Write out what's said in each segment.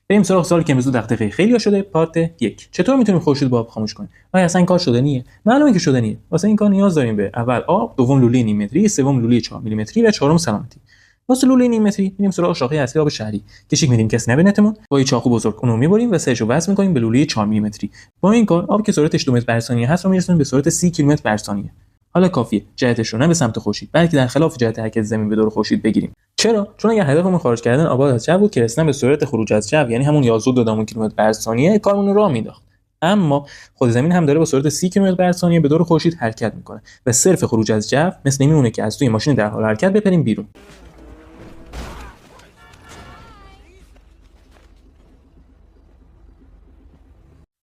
بریم سراغ سوالی که امروز دغدغه خیلی‌ها شده. پارت 1. چطور میتونیم خورشید با آب خاموش کنیم؟ آیا اصلا این کار شدنیه؟ معلومه که شدنیه. واسه این کار نیاز داریم به اول آب، دوم لوله نیم متری، سوم لوله 4 میلیمتری و چهارم سلامتی. واسه لوله نیم متری میریم سراغ شاخه اصلی آب شهری. کشیک میدیم کسی نبینتمون. با یه چاقو بزرگ اونو میبریم و سرشو وصل می‌کنیم به لوله 4 میلیمتری. با این کار آب که سرعتش 2 متر بر ثانیه هست رو میرسونیم به سرعت 30 کیلومتر بر ثانیه. حالا کافیه جهتش رو نه به سمت خورشید بلکه در خلاف جهت حرکت زمین به دور خورشید بگیریم. چرا؟ چون اگه هدفمون خارج کردن آب از جو بود که رسیدن به سرعت خروج از جو یعنی همون 11 کیلومتر بر ثانیه کارمون رو راه مینداخت. اما خود زمین هم داره با سرعت 30 کیلومتر بر ثانیه به دور خورشید حرکت میکنه و صرف خروج از جو مثل نمیمونه که از توی ماشین در حال حرکت بپریم بیرون.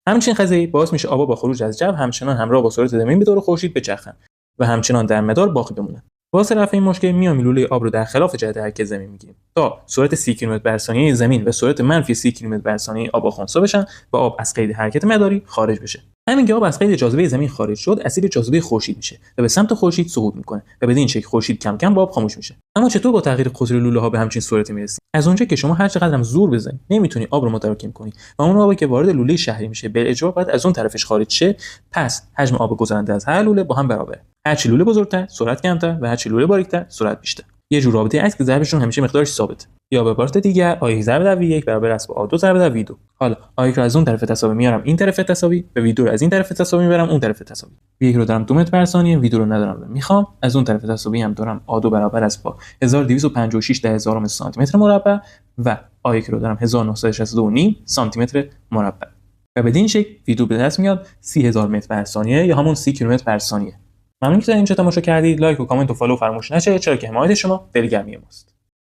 همچین قضیه باعث میشه آبا با خروج از جو همچنان همراه با سرعت زمین به دور خورشید بچرخن و همچنان در مدار باقی بمونن. واسه رفع این مشکل میام لوله آب رو در خلاف جهت حرکت زمین میگیریم تا سرعت 30 کیلومتر بر ثانیه زمین و سرعت منفی 30 کیلومتر بر ثانیه آب خنثی بشن و آب از قید حرکت مداری خارج بشه. همین که آب از قید جاذبه زمین خارج شد اسیر جاذبه خورشید میشه و به سمت خورشید سقوط میکنه و بدین شکل خورشید کم کم با آب خاموش میشه. اما چطور با تغییر قطر لوله ها به همچین صورتی میرسیم؟ از اونجا که شما هر چقدر هم زور بزنید نمیتونی آب رو متراکم کنی و اون آبی که وارد لوله شهری میشه به اجبار باید از اون طرفش خارج شه. پس حجم آب گذرنده از هر لوله با هم برابره. هرچی لوله بزرگتر سرعت کمتر و هرچی لوله باریکتر سرعت بیشتر. یه جور رابطه است که ضربشون همیشه مقدارش ثابته. یا به عبارت دیگر آ1 ضرب در v1 برابر است با آ2 ضرب در v2. حالا آ1 رو از اون طرف تساوی میارم این طرف تساوی و v2 رو از این طرف تساوی میبرم اون طرف تساوی. v1 رو دارم 2 متر بر ثانیه، v2 رو ندارم میخوام. از اون طرف تساوی هم دارم آ2 برابر است با 1256 در هزارم سانتی متر مربع و آ1 رو دارم 1962.5 سانتی متر مربع. و بدین شکل v2 به دست میاد 30000 متر بر ثانیه یا همون 30 کیلومتر بر ثانیه. ممنون که تا اینجا تماشا کردید. لایک و کامنت و فالو فراموش نشه چرا که حمایت شما دلگرمی ماست.